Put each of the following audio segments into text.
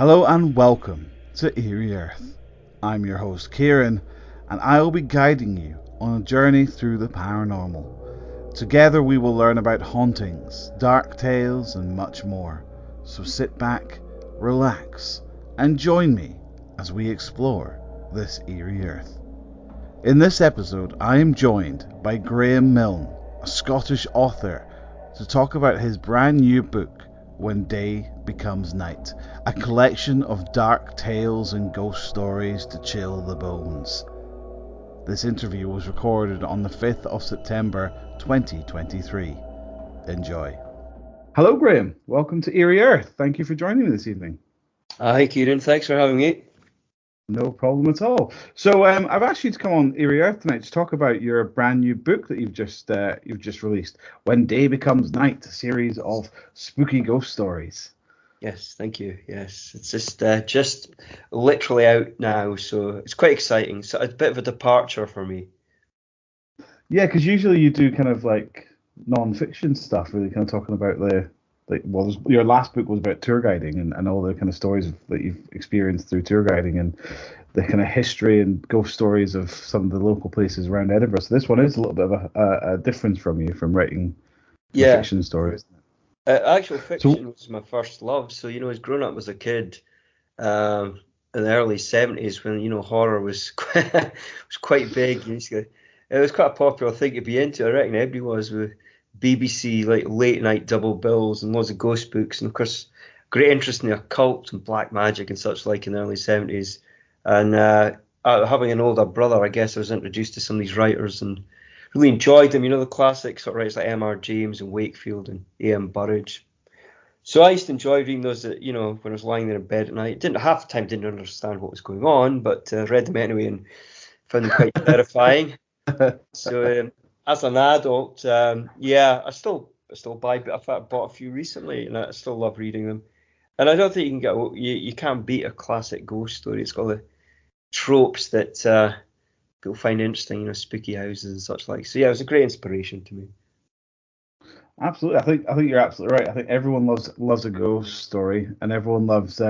Hello and welcome to Eerie Earth. I'm your host Kieran, and I will be guiding you on a journey through the paranormal. Together we will learn about hauntings, dark tales, and much more. So sit back, relax, and join me as we explore this eerie earth. In this episode, I am joined by Graeme Milne, a Scottish author, to talk about his brand new book, When Day Becomes Night, a collection of dark tales and ghost stories to chill the bones. This interview was recorded on the 5th of September 2023. Enjoy. Hello, Graeme. Welcome to Eerie Earth. Thank you for joining me this evening. Hi, Kieran. Thanks for having me. No problem at all. So I've asked you to come on Eerie Earth tonight to talk about your brand new book that you've just released, When Day Becomes Night, a series of spooky ghost stories. Yes, thank you. Yes, it's just literally out now, so it's quite exciting. So it's a bit of a departure for me. Yeah, because usually you do kind of like non-fiction stuff, really kind of talking about your last book was about tour guiding and all the kind of stories that you've experienced through tour guiding and the kind of history and ghost stories of some of the local places around Edinburgh. So this one is a little bit of a difference from you from writing Yeah, fiction stories. actual So fiction was my first love. So as growing up as a kid, in the early '70s, when horror was was quite big, it was quite a popular thing to be into. I reckon everybody was, with BBC like late night double bills and loads of ghost books, and of course great interest in the occult and black magic and such like in the early '70s. And having an older brother, I guess I was introduced to some of these writers and really enjoyed them. The classic sort of writers like M.R. James and Wakefield and A.M. Burrage. So I used to enjoy reading those, when I was lying there in bed at night. Didn't half the time didn't understand what was going on, but read them anyway and found them quite terrifying. So as an adult, I still buy, but in fact, I bought a few recently, and I still love reading them. And I don't think you can't beat a classic ghost story. It's got the tropes that people find interesting, spooky houses and such like. So yeah, it was a great inspiration to me. absolutely, I think you're absolutely right. I think everyone loves a ghost story, and everyone loves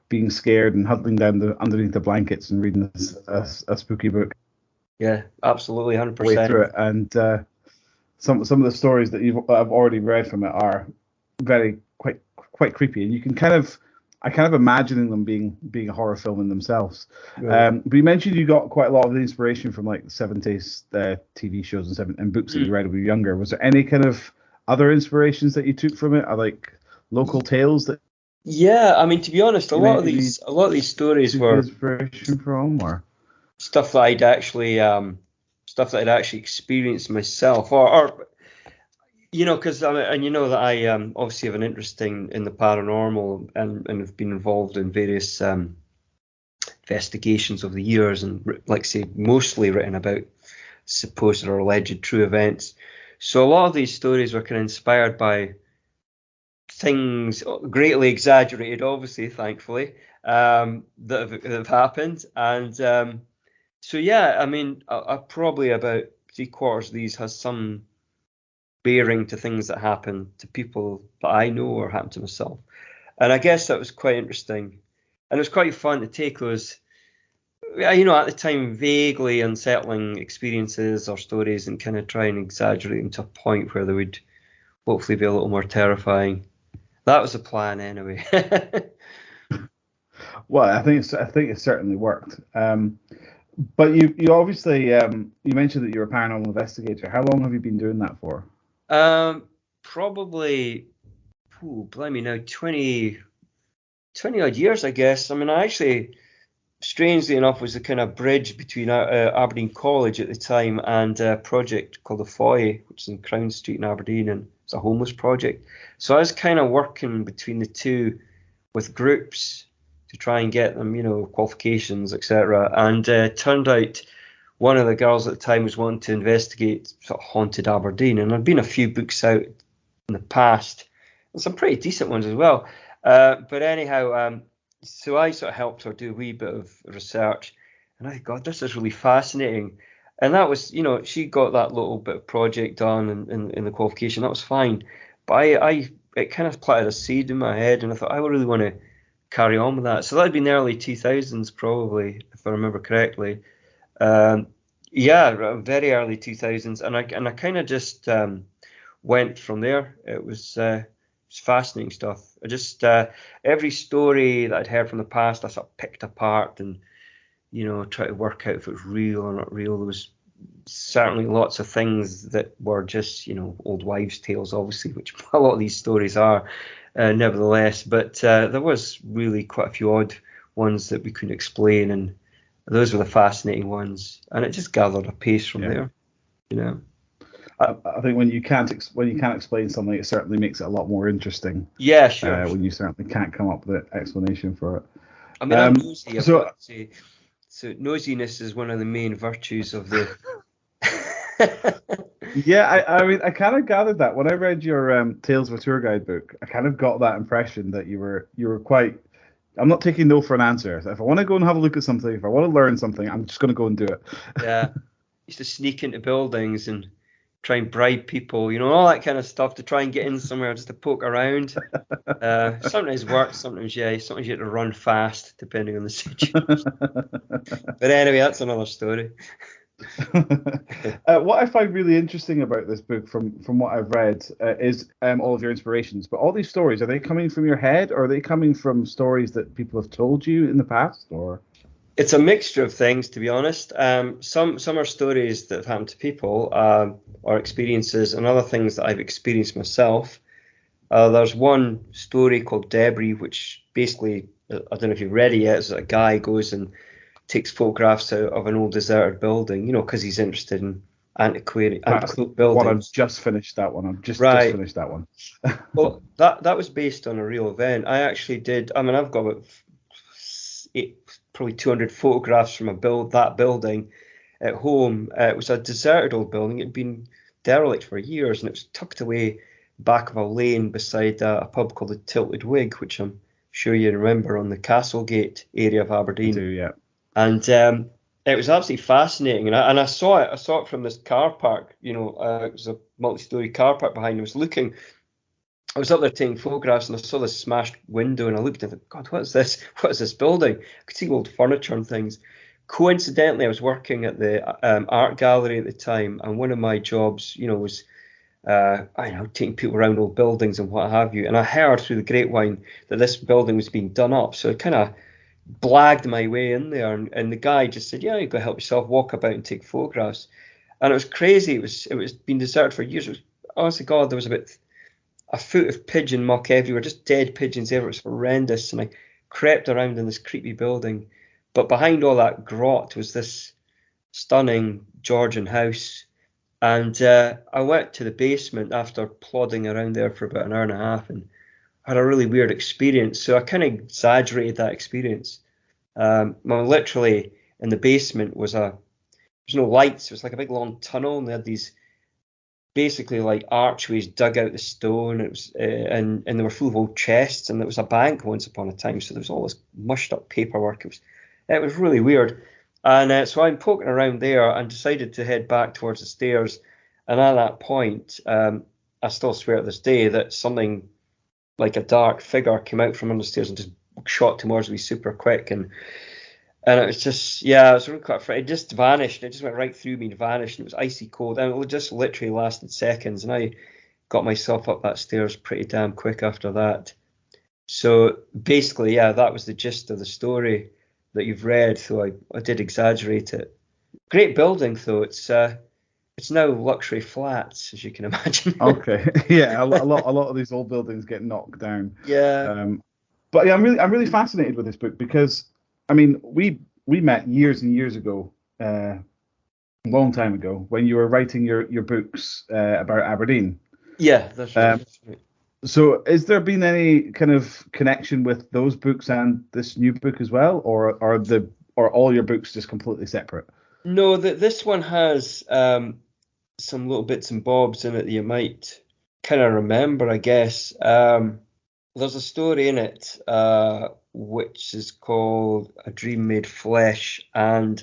being scared and huddling down underneath the blankets and reading a spooky book Yeah, absolutely, way 100%. through it. And some of the stories that I've already read from it are very quite creepy, and I kind of imagining them being a horror film in themselves. Right. But you mentioned you got quite a lot of the inspiration from like the '70s TV shows and books that you read when you were younger. Was there any kind of other inspirations that you took from it, or like local tales that Yeah, I mean, to be honest, a you lot of maybe these stories took were inspiration from, or stuff that I'd actually experienced myself, or because and that I obviously have an interest in the paranormal and have been involved in various investigations over the years, and like I say, mostly written about supposed or alleged true events. So a lot of these stories were kind of inspired by things greatly exaggerated, obviously, thankfully, that have happened. And so, yeah, I mean, I probably about three-quarters of these has some bearing to things that happen to people that I know or happen to myself. And I guess that was quite interesting. And it was quite fun to take those, at the time, vaguely unsettling experiences or stories and kind of try and exaggerate them to a point where they would hopefully be a little more terrifying. That was the plan anyway. well, I think it certainly worked. But you obviously you mentioned that you're a paranormal investigator. How long have you been doing that for? Probably, blimey now, 20 odd years, I guess. I mean, I actually, strangely enough, was the kind of bridge between Aberdeen College at the time and a project called the Foy, which is in Crown Street in Aberdeen, and it's a homeless project. So I was kind of working between the two with groups to try and get them, qualifications, etc. And turned out one of the girls at the time was wanting to investigate sort of haunted Aberdeen, and there'd been a few books out in the past, and some pretty decent ones as well. But anyhow, so I sort of helped her do a wee bit of research, and I thought, God, this is really fascinating. And that was, she got that little bit of project done in the qualification. That was fine. But it kind of planted a seed in my head, and I thought I really want to carry on with that. So that'd been the early 2000s, probably, if I remember correctly. Yeah, very early 2000s, and I kind of just went from there. It was fascinating stuff. I just every story that I'd heard from the past, I sort of picked apart and try to work out if it was real or not real. There was certainly lots of things that were just old wives' tales, obviously, which a lot of these stories are, nevertheless. But there was really quite a few odd ones that we couldn't explain, and those were the fascinating ones. And it just gathered a pace from there. I think when you can't explain something, it certainly makes it a lot more interesting. Yeah, sure. When you certainly can't come up with an explanation for it. I mean, I'm nosy, I've got to say. So nosiness is one of the main virtues of the. Yeah, I mean, I kind of gathered that when I read your Tales of a Tour Guide book. I kind of got that impression that you were quite. I'm not taking no for an answer. If I want to go and have a look at something, if I want to learn something, I'm just going to go and do it. Yeah, used to sneak into buildings and try and bribe people, all that kind of stuff to try and get in somewhere just to poke around. Sometimes worked, sometimes you had to run fast depending on the situation. But anyway, that's another story. What I find really interesting about this book, from what I've read, is all of your inspirations. But all these stories, are they coming from your head, or are they coming from stories that people have told you in the past, or? It's a mixture of things, to be honest. Some are stories that have happened to people, or experiences, and other things that I've experienced myself. There's one story called Debris, which basically, I don't know if you've read it yet, is that a guy goes and takes photographs out of an old deserted building, because he's interested in antiquated buildings. I've just finished that one. Just finished that one. Well, that was based on a real event. I actually did. I mean, I've got about probably 200 photographs from that building at home. It was a deserted old building. It had been derelict for years, and it was tucked away back of a lane beside a pub called the Tilted Wig, which I'm sure you remember, on the Castlegate area of Aberdeen. I do, yeah. And it was absolutely fascinating, and I saw it. I saw it from this car park. It was a multi-story car park behind. I was up there taking photographs, and I saw this smashed window, and I looked and I thought, God, what is this? What is this building? I could see old furniture and things. Coincidentally, I was working at the art gallery at the time, and one of my jobs, was taking people around old buildings and what have you. And I heard through the grapevine that this building was being done up, so I kind of blagged my way in there, and the guy just said, "Yeah, you go help yourself, walk about and take photographs." And it was crazy. It was been deserted for years. It was, honestly, God, there was about a foot of pigeon muck everywhere, just dead pigeons everywhere. It was horrendous. And I crept around in this creepy building, but behind all that grot was this stunning Georgian house. And I went to the basement after plodding around there for about an hour and a half, and had a really weird experience. So I kind of exaggerated that experience. Literally in the basement there's no lights. It was like a big long tunnel, and they had these basically like archways dug out the stone. It was and they were full of old chests, and there was a bank once upon a time. So there was all this mushed up paperwork. It was really weird. And so I'm poking around there and decided to head back towards the stairs. And at that point, I still swear to this day that something like a dark figure came out from under the stairs and just shot towards me super quick. And it was just, yeah, it was really quite frightening. It just vanished. It just went right through me and vanished. And it was icy cold. And it just literally lasted seconds. And I got myself up that stairs pretty damn quick after that. So basically, yeah, that was the gist of the story that you've read. So I did exaggerate it. Great building, though. It's now luxury flats, as you can imagine. Okay, yeah, a lot of these old buildings get knocked down. Yeah. But yeah, I'm really fascinated with this book because, I mean, we met years and years ago, a long time ago, when you were writing your books about Aberdeen. Yeah, that's right. So, has there been any kind of connection with those books and this new book as well, or are all your books just completely separate? No, this one has some little bits and bobs in it that you might kind of remember, I guess. There's a story in it which is called A Dream Made Flesh, and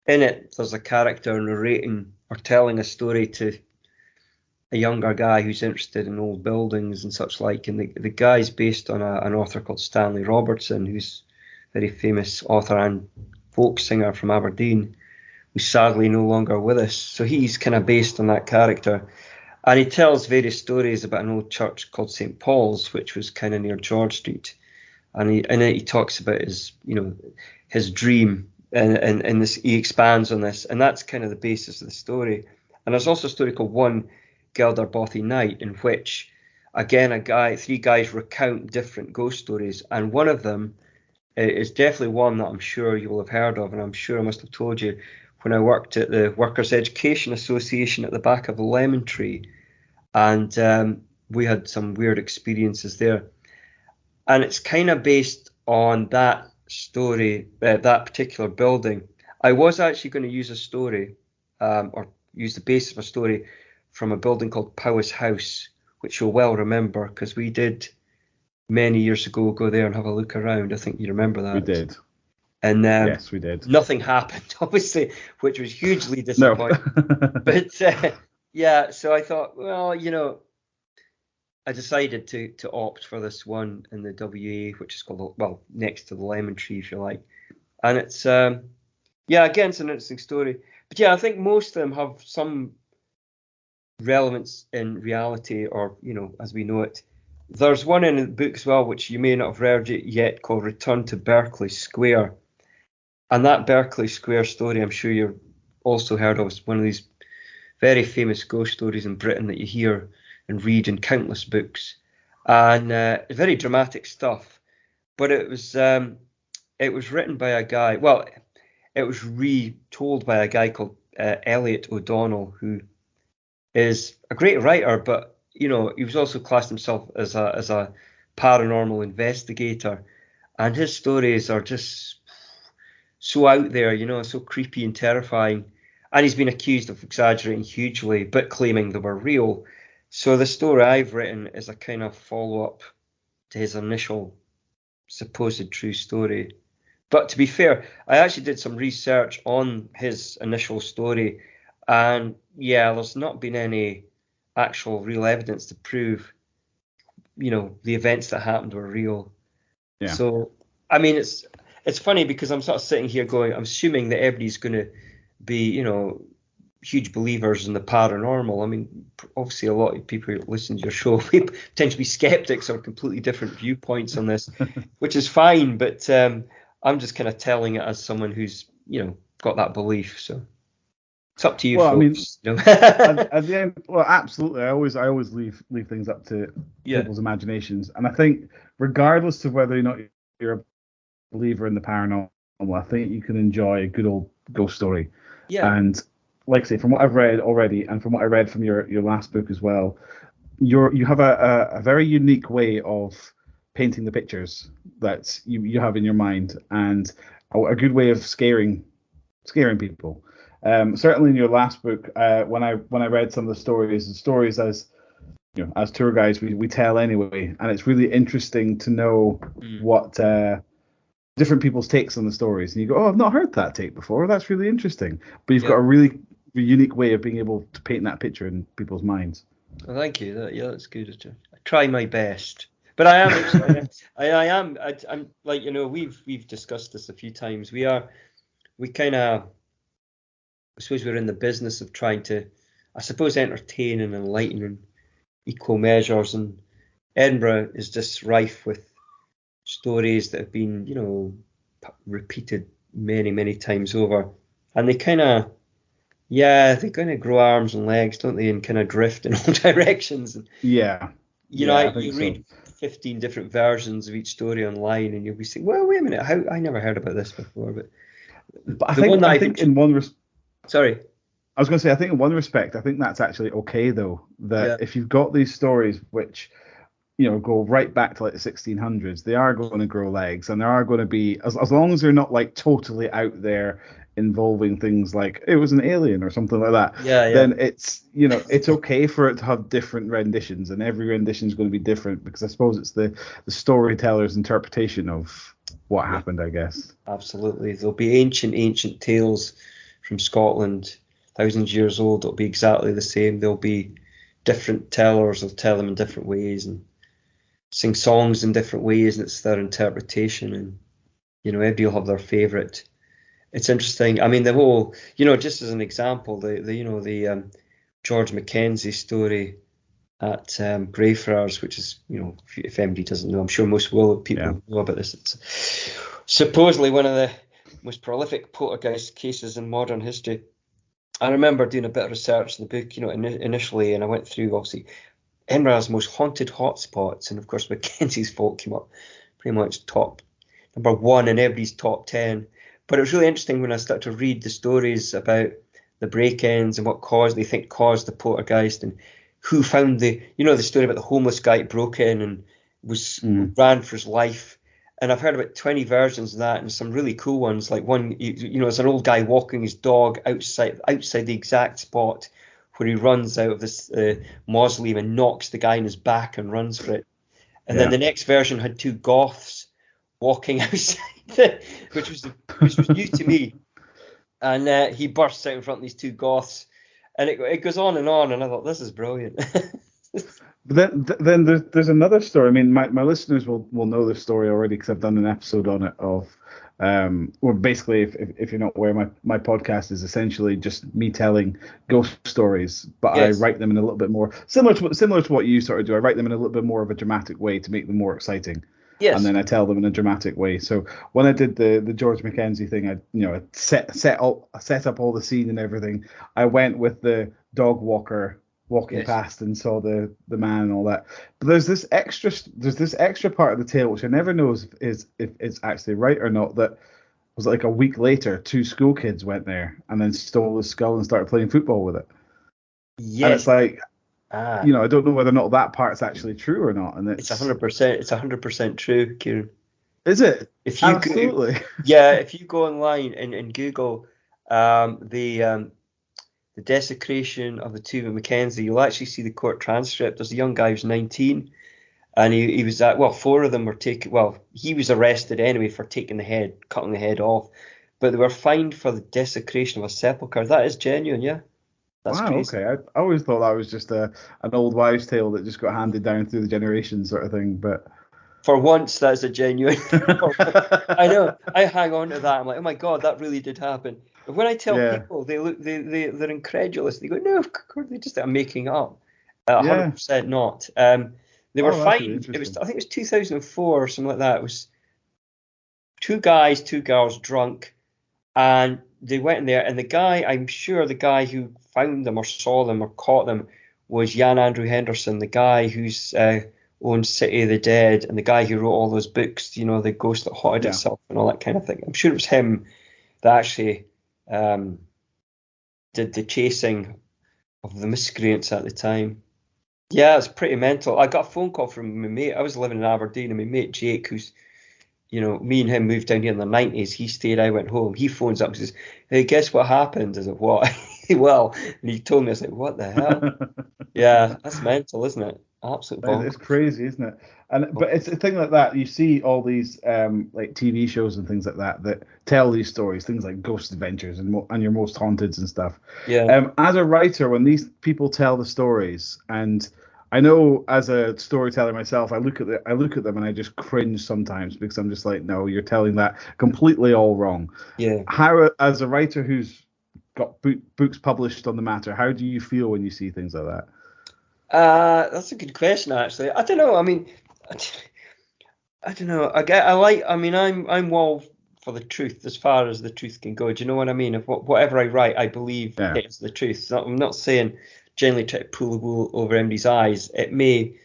in it there's a character narrating or telling a story to a younger guy who's interested in old buildings and such like. And the guy's based on an author called Stanley Robertson, who's a very famous author and folk singer from Aberdeen, who's sadly no longer with us. So he's kind of based on that character. And he tells various stories about an old church called St. Paul's, which was kind of near George Street. And he talks about his dream, and this, he expands on this, and that's kind of the basis of the story. And there's also a story called One Gelderbothy Night, in which, again, three guys recount different ghost stories, and one of them is definitely one that I'm sure you will have heard of, and I'm sure I must have told you when I worked at the Workers' Education Association at the back of the Lemon Tree, and we had some weird experiences there. And it's kind of based on that story, that particular building. I was actually going to use a story, or use the basis of a story from a building called Powis House, which you'll well remember because we did many years ago go there and have a look around. I think you remember that. We did. And yes, we did. Nothing happened, obviously, which was hugely disappointing. No. But yeah, so I thought, well, I decided to opt for this one in the WA, which is called, well, next to the Lemon Tree, if you like. And it's, again, it's an interesting story. But yeah, I think most of them have some relevance in reality, or, as we know it. There's one in the book as well, which you may not have read it yet, called Return to Berkeley Square. And that Berkeley Square story, I'm sure you've also heard of, is one of these very famous ghost stories in Britain that you hear and read in countless books, and very dramatic stuff. But it was written by a guy. Well, it was retold by a guy called Elliot O'Donnell, who is a great writer, but he was also classed himself as a paranormal investigator, and his stories are just so out there, so creepy and terrifying. And he's been accused of exaggerating hugely, but claiming they were real. So the story I've written is a kind of follow-up to his initial supposed true story. But to be fair, I actually did some research on his initial story, and yeah, there's not been any actual real evidence to prove, the events that happened were real. Yeah. So, I mean, it's funny because I'm sort of sitting here going, I'm assuming that everybody's going to be, huge believers in the paranormal. I mean, obviously a lot of people who listen to your show tend to be skeptics or completely different viewpoints on this, which is fine, but I'm just kind of telling it as someone who's, got that belief. So it's up to you, folks. I mean, at the end, well, absolutely. I always leave things up to people's imaginations. And I think regardless of whether or not you're a believer in the paranormal, I think you can enjoy a good old ghost story. Yeah. And like I say, from what I've read already, and from what I read from your last book as well, you have a very unique way of painting the pictures that you have in your mind, and a good way of scaring people. Certainly in your last book, when I read some of the stories as tour guides we tell anyway, and it's really interesting to know what different people's takes on the stories, and you go, oh, I've not heard that take before. That's really interesting. But you've got a really unique way of being able to paint that picture in people's minds. Well, thank you. That's good. I try my best, but I am. I'm like, we've discussed this a few times. We kind of, I suppose we're in the business of trying to, I suppose, entertain and enlighten in equal measures, and Edinburgh is just rife with stories that have been, repeated many, many times over, and they kind of grow arms and legs, don't they, and kind of drift in all directions. And, you read 15 different versions of each story online, and you'll be saying, well, wait a minute, I never heard about this before. But I think in one respect, sorry. I was going to say, I think in one respect, I think that's actually okay, though, that if you've got these stories which, go right back to like the 1600s, they are going to grow legs, and there are going to be, as long as they're not like totally out there involving things like it was an alien or something like that, then it's, it's okay for it to have different renditions, and every rendition is going to be different, because I suppose it's the storyteller's interpretation of what happened, I guess. Absolutely. There'll be ancient tales from Scotland, thousands of years old. It'll be exactly the same. There'll be different tellers will tell them in different ways and sing songs in different ways, and it's their interpretation, and everybody will have their favorite. It's interesting. I mean, the whole, just as an example, the George Mackenzie story at Greyfriars, which is, if anybody doesn't know, I'm sure most people know about this. It's supposedly one of the most prolific poltergeist cases in modern history. I remember doing a bit of research in the book, initially, and I went through, obviously, Edinburgh's most haunted hotspots, and of course Mackenzie's Fault came up pretty much top number 1 in everybody's top 10. But it was really interesting when I started to read the stories about the break-ins and what they think caused the poltergeist, and who found the story about the homeless guy who broke in and ran for his life. And I've heard about 20 versions of that, and some really cool ones. Like one, it's an old guy walking his dog outside the exact spot where he runs out of this mausoleum and knocks the guy in his back and runs for it. And then the next version had 2 goths walking outside, which was new to me. And he bursts out in front of these 2 goths, and it goes on, and I thought, this is brilliant. But then there's another story. I mean, my listeners will know this story already because I've done an episode on it or basically, if you're not aware, my podcast is essentially just me telling ghost stories, but yes. I write them in a little bit more similar to what you sort of do. I write them in a little bit more of a dramatic way to make them more exciting. Yes. And then I tell them in a dramatic way. So when I did the George Mackenzie thing, I set up all the scene and everything. I went with the dog walker walking past and saw the man and all that. But there's this extra part of the tale which I never know if it's actually right or not. That was like a week later, 2 school kids went there and then stole the skull and started playing football with it. Yes. And it's like, I don't know whether or not that part's actually true or not. And it's 100%. It's 100% true, Kieran. Is it? Absolutely. If you go online and Google the desecration of the tomb of Mackenzie, you'll actually see the court transcript. There's a young guy who's 19, and he was 4 of them were taken. Well, he was arrested anyway for cutting the head off, but they were fined for the desecration of a sepulchre. That is genuine, yeah. That's crazy. Okay. I always thought that was just an old wives' tale that just got handed down through the generations, sort of thing. But for once, that's a genuine. I know. I hang on to that. I'm like, oh my God, that really did happen. But when I tell people, they're incredulous. They go, no, of course, they just are making up. 100% not. They were fined. I think it was 2004 or something like that. It was 2 guys, 2 girls drunk, and they went in there. And I'm sure the guy who found them or saw them or caught them was Jan Andrew Henderson, the guy who's owns City of the Dead, and the guy who wrote all those books, the ghost that haunted itself and all that kind of thing. I'm sure it was him that actually did the chasing of the miscreants at the time. Yeah, it's pretty mental. I got a phone call from my mate. I was living in Aberdeen, and my mate Jake, who's, me and him moved down here in the 90s. He stayed, I went home. He phones up and says, hey, guess what happened? I said, what? Well, and he told me, I was like, what the hell? Yeah, that's mental, isn't it? Absolutely. It's crazy, isn't it? But it's a thing like that. You see all these like TV shows and things like that tell these stories, things like Ghost Adventures and Your Most Haunteds and stuff. Yeah. As a writer, when these people tell the stories, and I know as a storyteller myself, I look at them and I just cringe sometimes because I'm just like, no, you're telling that completely all wrong. Yeah. How, as a writer who's got books published on the matter, how do you feel when you see things like that? That's a good question, actually. I don't know. I mean, I don't know. I'm all for the truth as far as the truth can go. Do you know what I mean? If whatever I write, I believe it's the truth. I'm not saying generally try to pull the wool over anybody's eyes. It may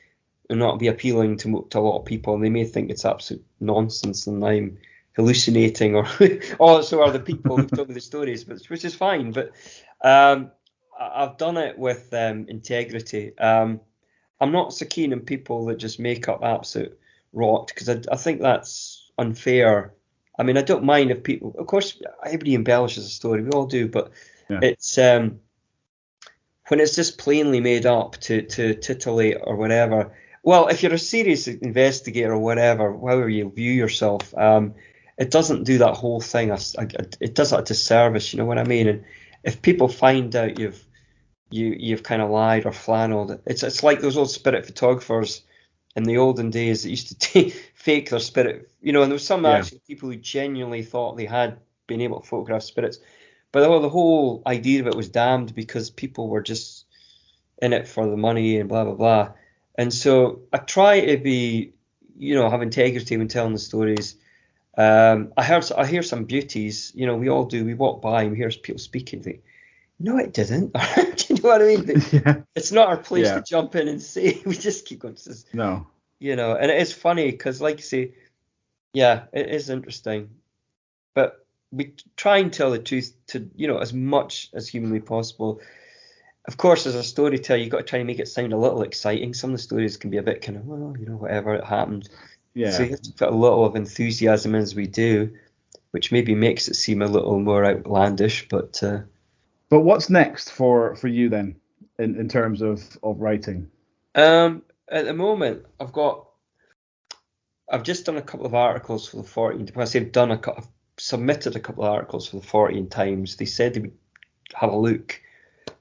not be appealing to a lot of people, and they may think it's absolute nonsense and I'm hallucinating, or so are the people who've told me the stories, which is fine. But I've done it with integrity. I'm not so keen on people that just make up absolute rot, because I think that's unfair. I mean, I don't mind if people, of course, everybody embellishes a story, we all do, but it's when it's just plainly made up to titillate or whatever. Well, if you're a serious investigator or whatever, however you view yourself, it doesn't do that whole thing. It does that a disservice, you know what I mean? And if people find out you've you've kind of lied or flannelled. It's like those old spirit photographers in the olden days that used to fake their spirit, and there was some Yeah. actually people who genuinely thought they had been able to photograph spirits, but the whole idea of it was damned because people were just in it for the money and blah blah blah. And so I try to be, have integrity when telling the stories. I hear some beauties, we all do. We walk by and we hear people speaking. Think, no, it didn't. Do you know what I mean? Yeah. It's not our place to Yeah. jump in and say. We just keep going. No. And it is funny because, like you say, yeah, it is interesting. But we try and tell the truth to, as much as humanly possible. Of course, as a storyteller, you've got to try and make it sound a little exciting. Some of the stories can be a bit kind of, well, whatever, it happened. So Yeah. you have to put a little of enthusiasm in as we do, which maybe makes it seem a little more outlandish. But But what's next for you then in terms of writing? at the moment, I've just done a couple of articles for the 14. When I say I've submitted a couple of articles for the 14 Times. They said they would have a look,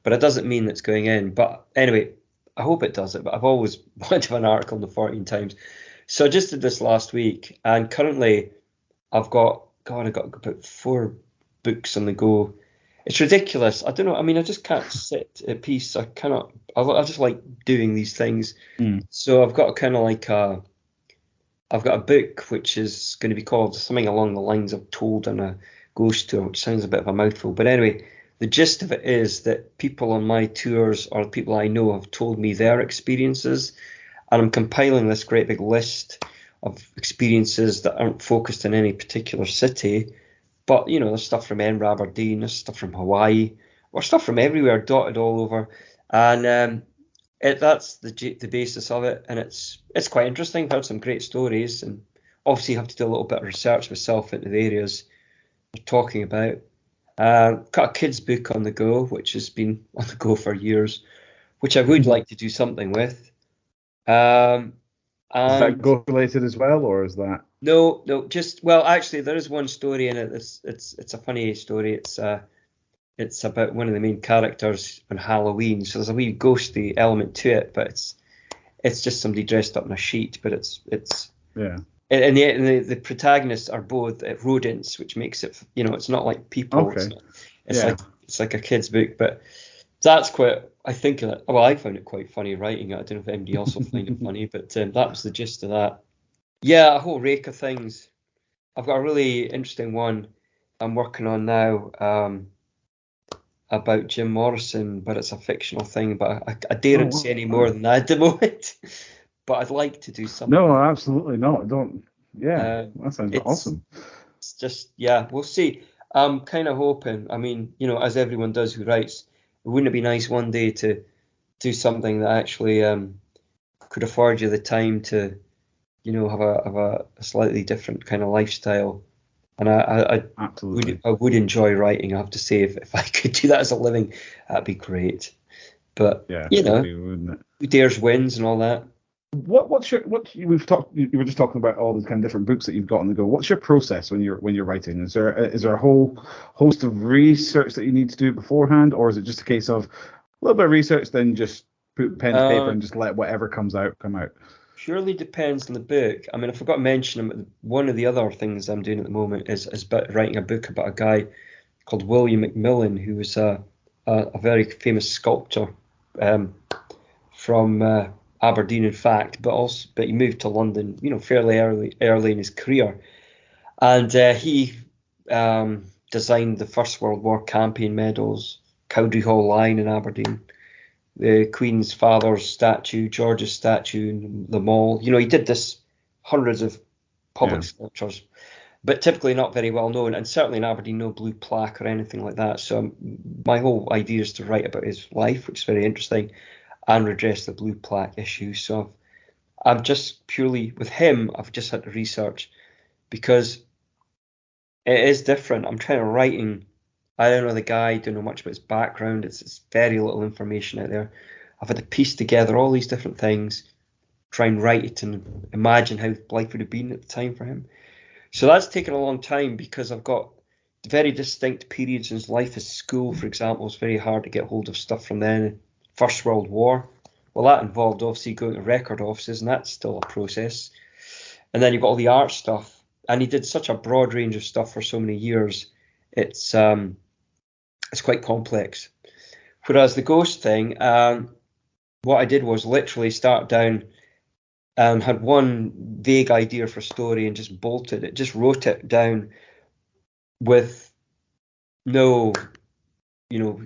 but it doesn't mean it's going in. But anyway, I hope it does it. But I've always wanted to have an article in the 14 Times. So I just did this last week, and currently I've got about 4 books on the go. It's ridiculous. I don't know. I mean, I just can't sit at peace. I cannot. I just like doing these things. Mm. So I've got kind of like I've got a book which is going to be called something along the lines of Told on a Ghost Tour, which sounds a bit of a mouthful. But anyway, the gist of it is that people on my tours or people I know have told me their experiences, and I'm compiling this great big list of experiences that aren't focused in any particular city, but there's stuff from Aberdeen, there's stuff from Hawaii, or stuff from everywhere, dotted all over, and that's the basis of it, and it's quite interesting. I've heard some great stories, and obviously you have to do a little bit of research myself into the areas we're talking about. Got a kids book on the go, which has been on the go for years, which I would like to do something with. Um, Is that and ghost related as well, or is that? no, no, just well, actually, there is one story in it. It's a funny story. It's about one of the main characters on Halloween, so there's a wee ghosty element to it, but it's just somebody dressed up in a sheet. But it's Yeah. and the protagonists are both rodents, which makes it it's not like people. Okay. It's Yeah. like it's like a kid's book, but that's quite. I think that. Well, I found it quite funny writing it. I don't know if anybody else will find it funny, but that was the gist of that. Yeah, a whole rake of things. I've got a really interesting one I'm working on now. About Jim Morrison, but it's a fictional thing. But I Oh, daren't say any more wow. than that at the moment. But I'd like to do something. No, absolutely not. Don't. Yeah, Um, that sounds it's awesome. it's just yeah, we'll see. I'm kind of hoping. I mean, as everyone does who writes, wouldn't it be nice one day to do something that actually could afford you the time to have a slightly different kind of lifestyle. And I Absolutely. I would enjoy writing. I have to say, if I could do that as a living, that'd be great. But Yeah, it would be, wouldn't it? who dares wins and all that. We've talked you were just talking about all these kind of different books that you've got on the go. What's your process when you're writing? Is there a whole host of research that you need to do beforehand, or is it just a case of a little bit of research, then just put pen to paper Um, and just let whatever comes out come out? Purely depends on the book. I mean, I forgot to mention one of the other things I'm doing at the moment is writing a book about a guy called William McMillan, who was a very famous sculptor um, from Aberdeen, in fact, but he moved to London, fairly early in his career, and he designed the First World War campaign medals, Cowdrey Hall Line in Aberdeen, the Queen's father's statue, George's statue in the mall. He did this hundreds of public Yeah, sculptures, but typically not very well known, and certainly in Aberdeen, no blue plaque or anything like that. So my whole idea is to write about his life, which is very interesting, and redress the blue plaque issue. So I'm just purely with him. I've just had to research because it is different. I'm trying to writing. I don't know the guy. Don't know much about his background. It's very little information out there. I've had to piece together all these different things, try and write it, and imagine how life would have been at the time for him. So that's taken a long time because I've got very distinct periods in his life. His school, for example, was very hard to get hold of stuff from then. First World War. Well, that involved obviously going to record offices, and that's still a process. And then you've got all the art stuff. And he did such a broad range of stuff for so many years. It's quite complex. Whereas the ghost thing, what I did was literally start down and had one vague idea for a story and just bolted it, just wrote it down with no,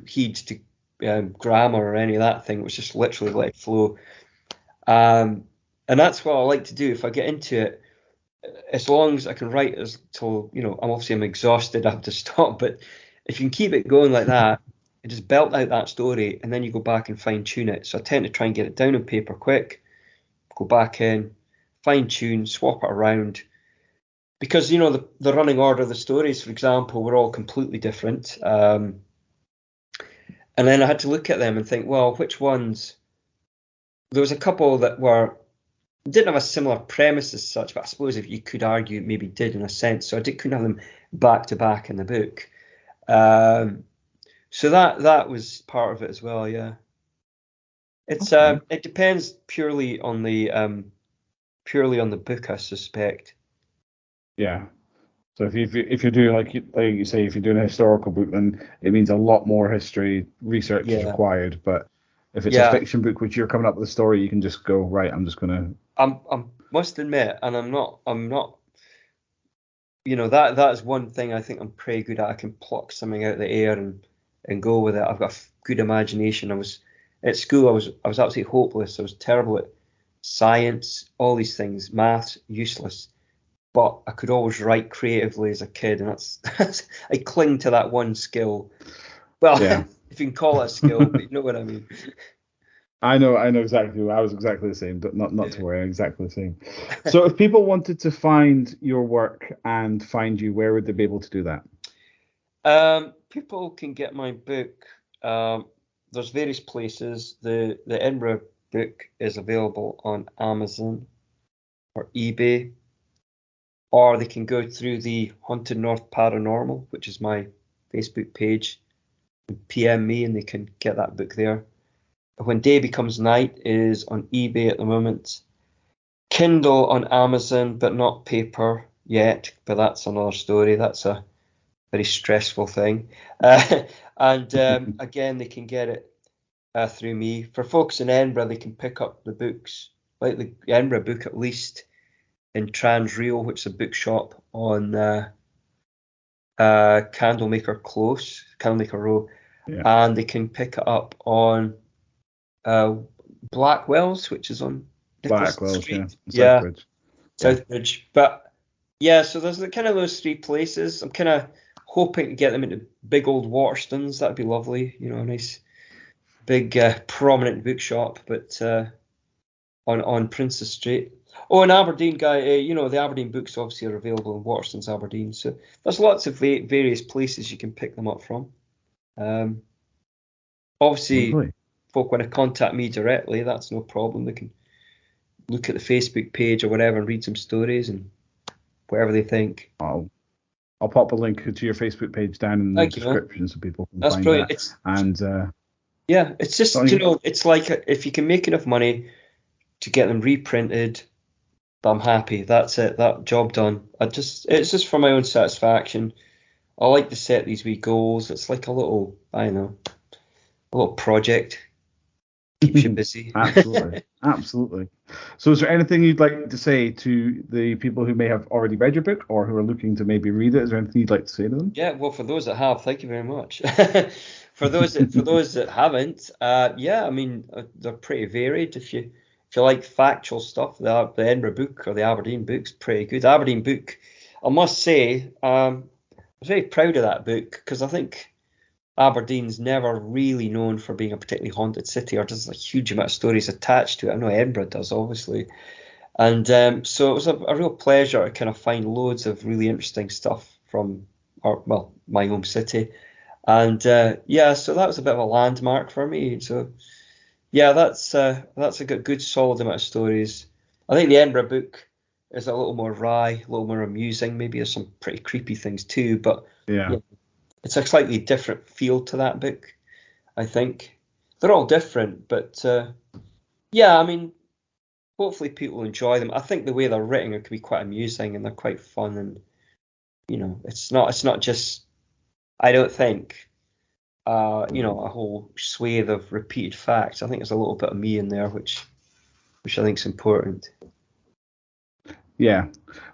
heed to grammar or any of that thing. It was just literally let it flow. And that's what I like to do. If I get into it, as long as I can write till, I'm exhausted, I have to stop. But if you can keep it going like that, and just belt out that story, and then you go back and fine tune it. So I tend to try and get it down on paper quick, go back in, fine tune, swap it around. Because, the running order of the stories, for example, were all completely different. And then I had to look at them and think, well, which ones? There was a couple that didn't have a similar premise as such, but I suppose if you could argue, maybe did in a sense. So couldn't have them back to back in the book. So that was part of it as well. Yeah, it's Okay. it depends purely on the book, I suspect. Yeah. So if you do like you say, if you're doing a historical book, then it means a lot more history research is Yeah, required. But if it's a yeah. fiction book which you're coming up with a story, you can just go, right, I'm just gonna. I must admit, and I'm not. That is one thing I think I'm pretty good at. I can pluck something out of the air and go with it. I've got a good imagination. I was at school. I was absolutely hopeless. I was terrible at science, all these things, maths, useless. But I could always write creatively as a kid, and that's I cling to that one skill. Well, Yeah. if you can call it a skill, but you know what I mean. I know exactly. I was exactly the same. But not to worry, I'm exactly the same. So if people wanted to find your work and find you, where would they be able to do that? People can get my book. There's various places. The Edinburgh book is available on Amazon or eBay, or they can go through the Haunted North Paranormal, which is my Facebook page, and PM me, and they can get that book there. When Day Becomes Night is on eBay at the moment. Kindle on Amazon, but not paper yet. But that's another story. That's a very stressful thing. And again, they can get it through me. For folks in Edinburgh, they can pick up the books, like the Edinburgh book at least, in Transreal, which is a bookshop on Candlemaker Row, Yeah. and they can pick it up on Blackwell's, which is on Nicholas Blackwell's, yeah, Street. Yeah, Southbridge. Yeah. Southbridge. But yeah, so there's kind of those three places. I'm kind of hoping to get them into big old Waterstones. That'd be lovely. A nice big prominent bookshop, but on Princess Street. Oh, in Aberdeen, guy. The Aberdeen books obviously are available in Waterstones, Aberdeen. So there's lots of various places you can pick them up from. Obviously, Lovely. folk want to contact me directly. That's no problem. They can look at the Facebook page or whatever and read some stories and whatever they think. I'll pop a link to your Facebook page down in the Thank you, man. description so people can That's find brilliant. that. And Yeah, it's just, it's like if you can make enough money to get them reprinted, I'm happy. That's it. That job done. It's just for my own satisfaction. I like to set these wee goals. It's like a little, I don't know, a little project. Keeps you busy. Absolutely. So is there anything you'd like to say to the people who may have already read your book or who are looking to maybe read it? Is there anything you'd like to say to them? Yeah, well, for those that have, thank you very much. For those that haven't, yeah, I mean, they're pretty varied. If you like factual stuff, the Edinburgh book or the Aberdeen book's pretty good. The Aberdeen book, I must say, I was very proud of that book because I think Aberdeen's never really known for being a particularly haunted city, or does a huge amount of stories attached to it. I know Edinburgh does, obviously. And so it was a real pleasure to kind of find loads of really interesting stuff from my home city. And yeah, so that was a bit of a landmark for me. So yeah, that's a good solid amount of stories. I think the Edinburgh book is a little more wry, a little more amusing. Maybe there's some pretty creepy things too, but Yeah. it's a slightly different feel to that book, I think. They're all different, but yeah, I mean, hopefully people enjoy them. I think the way they're written can be quite amusing and they're quite fun, and it's not just, I don't think a whole swathe of repeated facts. I think there's a little bit of me in there, which I think is important. Yeah.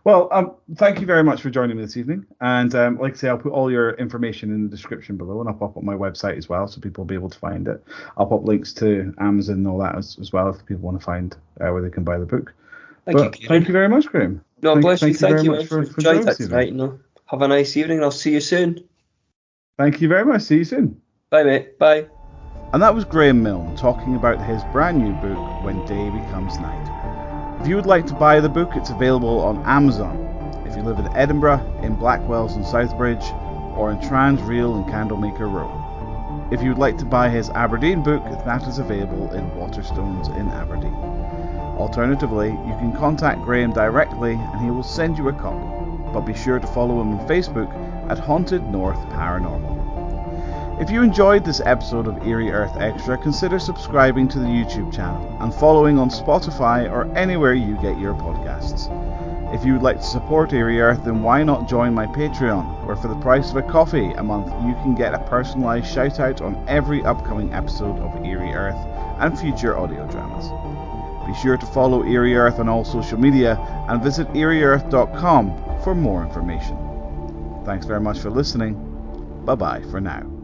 Well, thank you very much for joining me this evening. And like I say, I'll put all your information in the description below, and I'll pop up my website as well, so people will be able to find it. I'll pop links to Amazon and all that as well, if people want to find where they can buy the book. Thank you very much, Graeme. No, bless you. Thank you very Thank you, much man. for Enjoyed joining that us this evening. tonight. Have a nice evening. I'll see you soon. Thank you very much. See you soon. Bye, mate. Bye. And that was Graeme Milne talking about his brand new book, When Day Becomes Night. If you would like to buy the book, it's available on Amazon. If you live in Edinburgh, in Blackwells and Southbridge, or in Transreal and Candlemaker Row. If you would like to buy his Aberdeen book, that is available in Waterstones in Aberdeen. Alternatively, you can contact Graeme directly and he will send you a copy, but be sure to follow him on Facebook at Haunted North Paranormal. If you enjoyed this episode of Eerie Earth Extra, consider subscribing to the YouTube channel and following on Spotify or anywhere you get your podcasts. If you would like to support Eerie Earth, then why not join my Patreon, where for the price of a coffee a month you can get a personalised shout out on every upcoming episode of Eerie Earth and future audio dramas. Be sure to follow Eerie Earth on all social media and visit eerieearth.com for more information. Thanks very much for listening. Bye bye for now.